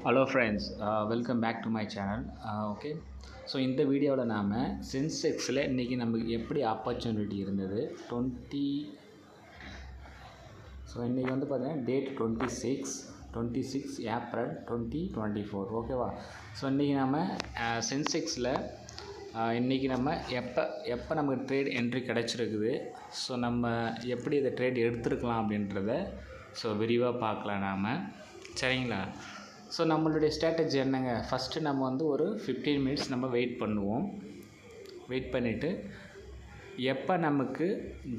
Hello friends, welcome back to my channel. Okay, so இந்த வீடியோவில் நாம் சென்செக்ஸில் இன்றைக்கி நமக்கு எப்படி ஆப்பர்ச்சுனிட்டி இருந்தது ஸோ இன்றைக்கி வந்து பார்த்தீங்கன்னா டேட் 26 ஏப்ரல் 2024. ஓகேவா? ஸோ இன்றைக்கி நம்ம சென்செக்ஸில் இன்றைக்கி நம்ம எப்போ நமக்கு ட்ரேட் என்ட்ரி கிடச்சிருக்குது, ஸோ நம்ம எப்படி இதை ட்ரேட் எடுத்துருக்கலாம் அப்படின்றத ஸோ விரிவாக பார்க்கலாம் நாம். சரிங்களா? ஸோ நம்மளுடைய ஸ்ட்ராட்டஜி என்னங்க, ஃபஸ்ட்டு நம்ம வந்து ஒரு 15 மினிட்ஸ் நம்ம வெயிட் பண்ணுவோம். வெயிட் பண்ணிவிட்டு எப்போ நமக்கு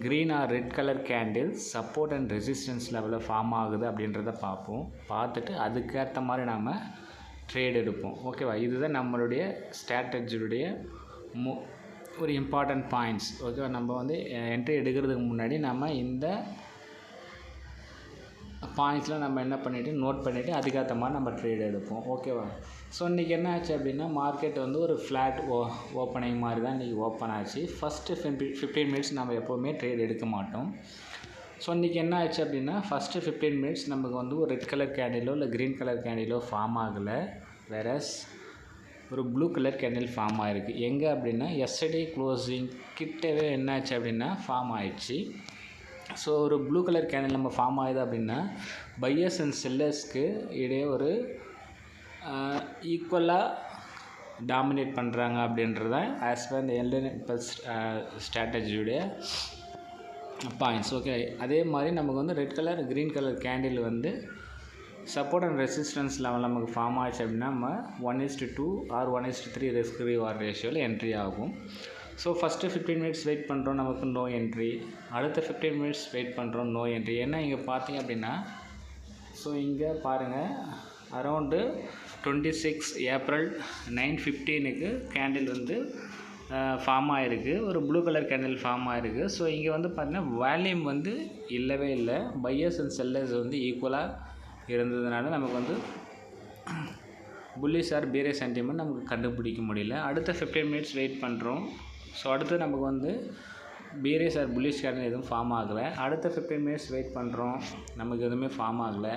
green R red colour candle support and resistance லெவலில் ஃபார்ம் ஆகுது அப்படின்றத பார்ப்போம். பார்த்துட்டு அதுக்கேற்ற மாதிரி நாம் ட்ரேட் எடுப்போம். ஓகேவா? இதுதான் நம்மளுடைய ஸ்ட்ராட்டஜியுடைய ஒரு இம்பார்ட்டண்ட் பாயிண்ட்ஸ். ஓகேவா? நம்ம வந்து என்ட்ரி எடுக்கிறதுக்கு முன்னாடி நம்ம இந்த பாயிண்ட்ஸ்லாம் நம்ம என்ன பண்ணிவிட்டு நோட் பண்ணிவிட்டு அதுக்கேற்ற மாதிரி நம்ம ட்ரேட் எடுப்போம். ஓகேவா? ஸோ இன்றைக்கி என்ன ஆச்சு அப்படின்னா, மார்க்கெட் வந்து ஒரு ஃப்ளாட் ஓப்பனிங் மாதிரி தான் இன்றைக்கி ஓப்பன் ஆச்சு. ஃபஸ்ட்டு 15 மினிட்ஸ் நம்ம எப்போவுமே ட்ரேட் எடுக்க மாட்டோம். ஸோ இன்றைக்கி என்ன ஆச்சு அப்படின்னா, ஃபஸ்ட்டு 15 மினிட்ஸ் நமக்கு வந்து ஒரு ரெட் கலர் கேண்டிலோ இல்லை க்ரீன் கலர் கேண்டிலோ ஃபார்ம் ஆகலை. வேறஸ் ஒரு ப்ளூ கலர் கேண்டில் ஃபார்ம் ஆகிருக்கு. எங்கே அப்படின்னா எஸ்டர்டே க்ளோசிங் கிட்டவே என்ன ஆச்சு அப்படின்னா ஃபார்ம் ஆயிடுச்சு. ஸோ ஒரு ப்ளூ கலர் கேண்டில் நம்ம ஃபார்ம் ஆகுது அப்படின்னா பையர்ஸ் அண்ட் செல்லர்ஸ்க்கு இடையே ஒரு ஈக்குவலாக டாமினேட் பண்ணுறாங்க அப்படின்றது தான் ஆஸ் பர் இந்த எல்டன் இம்பல்ஸ் ஸ்ட்ராட்டஜியுடைய பாயிண்ட்ஸ். ஓகே, அதே மாதிரி நமக்கு வந்து red colour green colour candle வந்து சப்போர்ட் அண்ட் ரெசிஸ்டன்ஸ் லெவல் நமக்கு ஃபார்ம் ஆகிடுச்சு அப்படின்னா நம்ம 1:2 ஆர் 1:3 ரிஸ்க் ரிவார்ட் ரேஷியோவில் என்ட்ரி ஆகும். ஸோ ஃபஸ்ட்டு 15 மினிட்ஸ் வெயிட் பண்ணுறோம், நமக்கு நோ என்ட்ரி. அடுத்த 15 மினிட்ஸ் வெயிட் பண்ணுறோம், நோ என்ட்ரி. ஏன்னா இங்கே பார்த்தீங்க அப்படின்னா, ஸோ இங்கே பாருங்கள், அரவுண்டு 26 ஏப்ரல் 9:15 கேண்டில் வந்து ஃபார்ம் ஆகிருக்கு. ஒரு ப்ளூ கலர் கேண்டில் ஃபார்ம் ஆகிருக்கு. ஸோ இங்கே வந்து பார்த்திங்கன்னா வால்யூம் வந்து இல்லவே இல்லை. பையர்ஸ் அண்ட் செல்லர்ஸ் வந்து ஈக்குவலாக இருந்ததுனால நமக்கு வந்து புல்லிஷ் ஆர் பேரிஷ் சென்டிமெண்ட் நமக்கு கண்டுபிடிக்க முடியல. அடுத்த 15 மினிட்ஸ் வெயிட் பண்ணுறோம். ஸோ அடுத்து நமக்கு வந்து பேரிஷ் ஆர் புல்லிஷ் கேண்டில் எதுவும் ஃபார்ம் ஆகலை. அடுத்த 15 மினிட்ஸ் வெயிட் பண்ணுறோம், நமக்கு எதுவுமே ஃபார்ம் ஆகலை.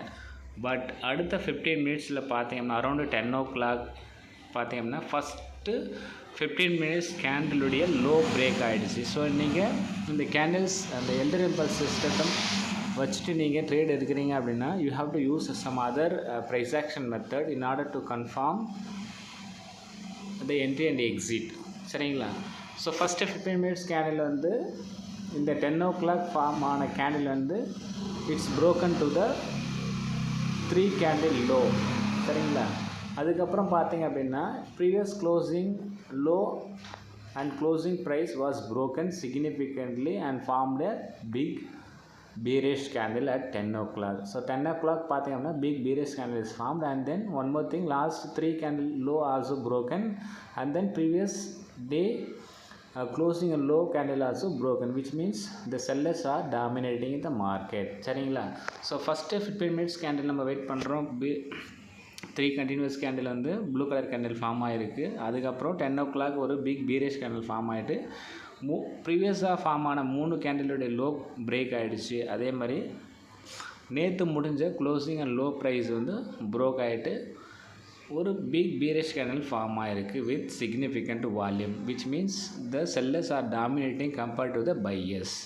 பட் அடுத்த 15 மினிட்ஸில் பார்த்தீங்கன்னா அரௌண்டு 10 o'clock பார்த்தீங்கன்னா ஃபஸ்ட்டு 15 மினிட்ஸ் கேண்டிலுடைய லோ பிரேக் ஆகிடுச்சு. ஸோ நீங்கள் இந்த கேண்டில்ஸ் அந்த எல்டன் இம்பல்ஸ் சிஸ்டத்தை வச்சுட்டு நீங்கள் ட்ரேட் எடுக்கிறீங்க அப்படின்னா you have to use some other price action method in order to confirm the entry and exit. சரிங்களா? ஸோ ஃபஸ்ட்டு 15 மினிட்ஸ் கேண்டில் வந்து இந்த 10 o'clock ஃபார்ம் ஆன கேண்டில் வந்து it's broken to the 3 candle low. சரிங்களா? அதுக்கப்புறம் பார்த்தீங்க அப்படின்னா previous closing low and closing price was broken significantly and formed a big bearish candle at 10 o'clock. So 10 o'clock பார்த்தீங்கன்னா big bearish candle is formed, and then one more thing, last 3 candle low also broken, and then previous day closing a low candle also broken, which means the sellers are dominating in the market. சரிங்களா? So first 15 minutes candle நம்ம wait பண்ணுறோம். 3 continuous candle வந்து blue colour candle form ஆகிருக்கு. அதுக்கப்புறம் 10 o'clock ஒரு big bearish candle form ஆகிட்டு ப்ரீவியஸாக form ஆன 3 கேண்டிலுடைய லோ பிரேக் ஆகிடுச்சு. அதே மாதிரி நேற்று முடிஞ்ச க்ளோசிங் அண்ட் லோ ப்ரைஸ் வந்து ப்ரோக் ஆகிட்டு ஒரு பிக் பீரிஷ் கேண்டில் ஃபார்ம் ஆகிருக்கு with significant volume, which means the sellers are dominating compared to the buyers.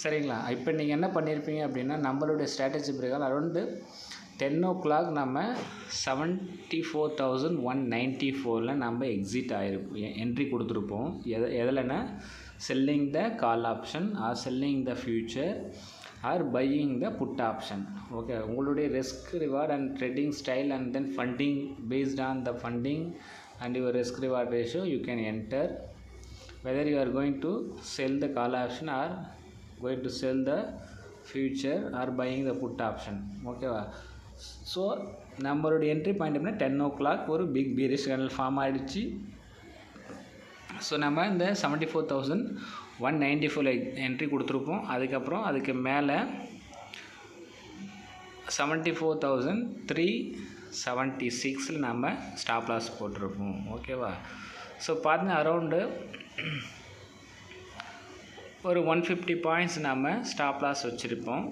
சரிங்களா? இப்போ நீங்கள் என்ன பண்ணியிருப்பீங்க அப்படின்னா, நம்மளுடைய ஸ்ட்ராட்டஜி பிரகாரம் அரௌண்டு 10 o'clock நம்ம 74,194 நம்ம எக்ஸிட் ஆகிருப்போம், என்ட்ரி கொடுத்துருப்போம். எதில்னா selling the call option or selling the future or buying the put option. Okay, உங்களுடைய risk reward and trading style and then funding based on the funding and your risk reward ratio you can enter whether you are going to sell the call option or going to sell the future or buying the put option. ஓகேவா? So நம்மளுடைய entry point அப்படின்னா 10 o'clock ஒரு big bearish candle form ஆகிடுச்சு. So நம்ம இந்த 74,194 entry கொடுத்துருப்போம். அதுக்கப்புறம் அதுக்கு மேலே 74,376 நம்ம ஸ்டாப் லாஸ் போட்டிருப்போம். ஓகேவா? ஸோ பார்த்தீங்கன்னா அரௌண்டு ஒரு 150 பாயிண்ட்ஸ் நம்ம ஸ்டாப் லாஸ் வச்சுருப்போம்.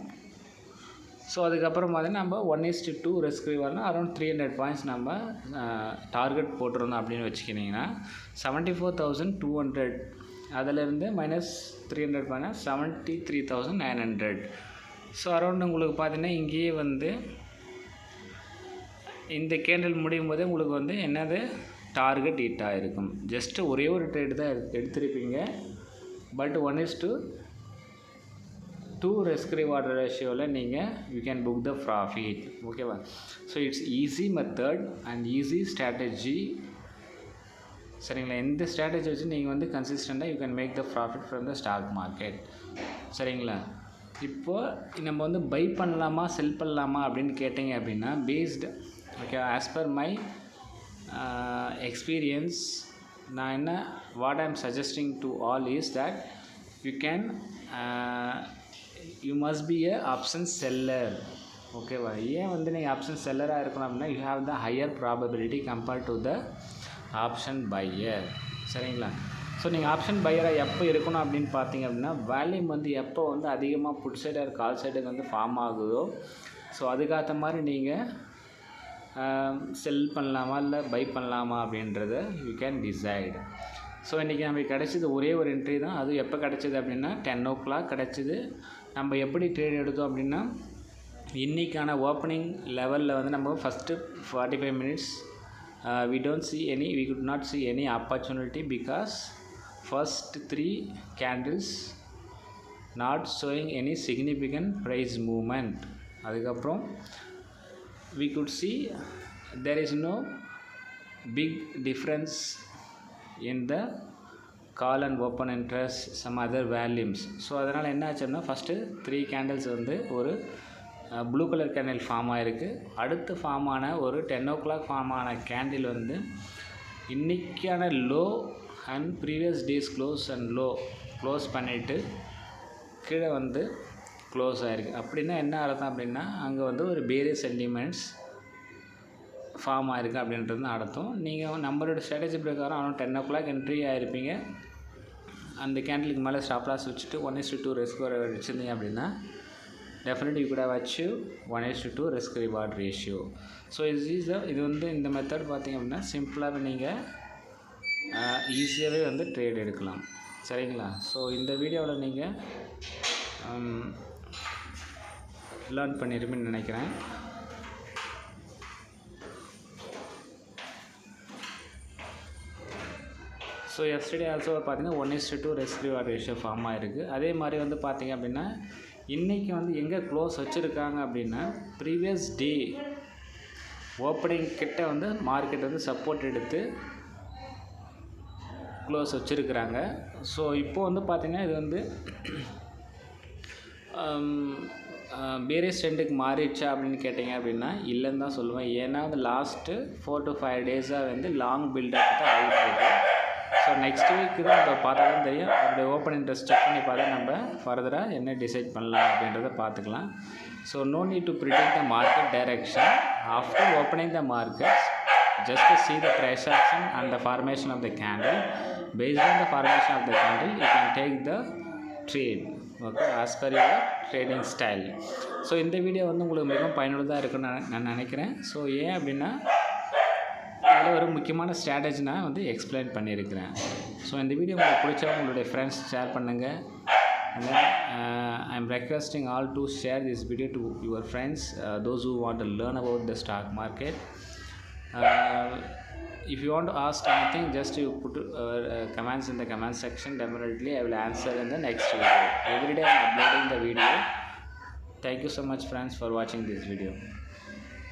ஸோ அதுக்கப்புறம் பார்த்தீங்கன்னா நம்ம 1:2 ரிஸ்க் ரிவார்ட்னா அரௌண்ட் 300 பாயிண்ட்ஸ் நம்ம டார்கெட் போட்டிருந்தோம் அப்படின்னு வச்சுக்கிட்டிங்கன்னா 74,200 அதிலேருந்து -300 பண்ணால் 73,900. ஸோ அரௌண்ட் உங்களுக்கு பார்த்தீங்கன்னா இங்கேயே வந்து இந்த கேண்டில் முடியும் போதே உங்களுக்கு வந்து என்னது டார்கெட் ஹிட் ஆகிருக்கும். ஜஸ்ட்டு ஒரே ஒரு ட்ரேடு தான் எடுத்திருப்பீங்க. பட் 1:2 ரிஸ்க் ரிவார்ட் ரேஷியோவில் நீங்கள் you can book the profit. ஓகேவா? So it's easy method and easy strategy. சரிங்களா? இந்த ஸ்ட்ராட்டஜி வச்சு நீங்கள் வந்து கன்சிஸ்டண்ட்டாக you can make the profit from the stock market. சரிங்களா? இப்போது நம்ம வந்து பை பண்ணலாமா செல் பண்ணலாமா அப்படின்னு கேட்டிங்க அப்படின்னா based okay as per my experience நான் என்ன what I am suggesting to all is that you must be a option seller. ஓகேவா? ஏன் வந்து நீங்கள் ஆப்ஷன் செல்லராக இருக்கணும் அப்படின்னா you have the higher probability compared to the option pier. சரிங்களா? So நீங்கள் ஆப்ஷன் பையராக எப்போ இருக்கணும் அப்படின்னு பார்த்தீங்க அப்படின்னா வேல்யூம் வந்து எப்போ வந்து அதிகமாக புட் சைடு ஆர் கால் சைடுக்கு வந்து ஃபார்ம் ஆகுதோ ஸோ அதுக்கேற்ற மாதிரி நீங்கள் செல் பண்ணலாமா இல்லை பை பண்ணலாமா அப்படின்றத யூ கேன் டிசைட். ஸோ இன்றைக்கி நமக்கு கிடச்சிது ஒரே ஒரு என்ட்ரி தான். அது எப்போ கிடச்சிது அப்படின்னா 10 o'clock கிடச்சிது. நம்ம எப்படி ட்ரேட் எடுத்தோம் அப்படின்னா இன்றைக்கான ஓப்பனிங் லெவலில் வந்து நம்ம first 45 minutes we could not see any opportunity because first 3 candles not showing any significant price movement. அதுக்கப்புறம் we could see there is no big difference in the call and open interest some other volumes. So அதனால் என்ன ஆச்சுன்னா first 3 candles வந்து ஒரு blue colour candle form ஆகிருக்கு. அடுத்து form ஆன ஒரு 10 o'clock ஃபார்ம் ஆன கேண்டில் வந்து இன்றைக்கான low and previous days close and low close பண்ணிவிட்டு கீழே வந்து க்ளோஸ் ஆகிருக்கு. அப்படின்னா என்ன அர்த்தம் அப்படின்னா அங்கே வந்து ஒரு பேரிய சென்டிமெண்ட்ஸ் ஃபார்ம் ஆகிருக்கு அப்படின்றது அர்த்தம். நீங்கள் நம்மளோட ஸ்ட்ராட்டஜி பிரகாரம் ஆனால் 10 o'clock என்ட்ரி ஆகிருப்பீங்க. அந்த கேண்டிலுக்கு மேலே ஸ்டாப் லாஸ் வச்சுட்டு 1:2 ரிஸ்க் வச்சுருந்தீங்க அப்படின்னா definitely you could have achieved 1:2 risk reward ratio. So இது வந்து இந்த மெத்தட் பார்த்திங்க அப்படின்னா சிம்பிளாகவே நீங்கள் ஈஸியாகவே வந்து ட்ரேட் எடுக்கலாம். சரிங்களா? ஸோ இந்த வீடியோவில் நீங்கள் லேர்ன் பண்ணியிருப்பீங்கன்னு நினைக்கிறேன். ஸோ எஸ்டர்டே ஆல்சோ பார்த்தீங்கன்னா 1:2 ரிஸ்க் ரிவார்ட் ரேஷியோ ஃபார்ம் ஆகிருக்கு. அதே மாதிரி வந்து பார்த்திங்க அப்படின்னா இன்றைக்கி வந்து எங்கே க்ளோஸ் வச்சுருக்காங்க அப்படின்னா ப்ரீவியஸ் டே ஓப்பனிங் கிட்ட வந்து மார்க்கெட் வந்து சப்போர்ட் எடுத்து க்ளோஸ் வச்சுருக்குறாங்க. ஸோ இப்போது வந்து பார்த்திங்கன்னா இது வந்து பேரிஸ் ட்ரெண்டுக்கு மாறிடுச்சா அப்படின்னு கேட்டிங்க அப்படின்னா இல்லைன்னு தான் சொல்லுவேன். ஏன்னா வந்து லாஸ்ட்டு 4 to 5 days வந்து லாங் பில்டப் தான் ஆகிட்டு. ஸோ நெக்ஸ்ட் வீக் தான் நம்ம பார்த்தா தான் தெரியும். அதோடைய ஓப்பன் இன்ட்ரெஸ்ட் செக் பண்ணி பார்த்தா நம்ம ஃபர்தராக என்ன டிசைட் பண்ணலாம் அப்படின்றத பார்த்துக்கலாம். So no need to predict the market direction after opening the market. Just to see the price action and the formation of the candle. Based on the formation of the candle, you can take the trade. Okay, as per your trading style. So இந்த video வந்து உங்களுக்கு மிகவும் பயனுள்ளதாக இருக்குன்னு நான் நினைக்கிறேன். So ஏன் அப்படின்னா இதில் ஒரு முக்கியமான ஸ்ட்ராட்டஜி நான் வந்து எக்ஸ்பிளைன் பண்ணியிருக்கிறேன். ஸோ இந்த வீடியோ உங்களுக்கு பிடிச்சா உங்களுடைய ஃப்ரெண்ட்ஸ் ஷேர் பண்ணுங்கள். And then I am requesting all to share this video to your friends, those who want to learn about the stock market. If you want to ask anything, just you put comments in the comment section. Definitely I will answer in the next video. Every day I am uploading the video. Thank you so much friends for watching this video.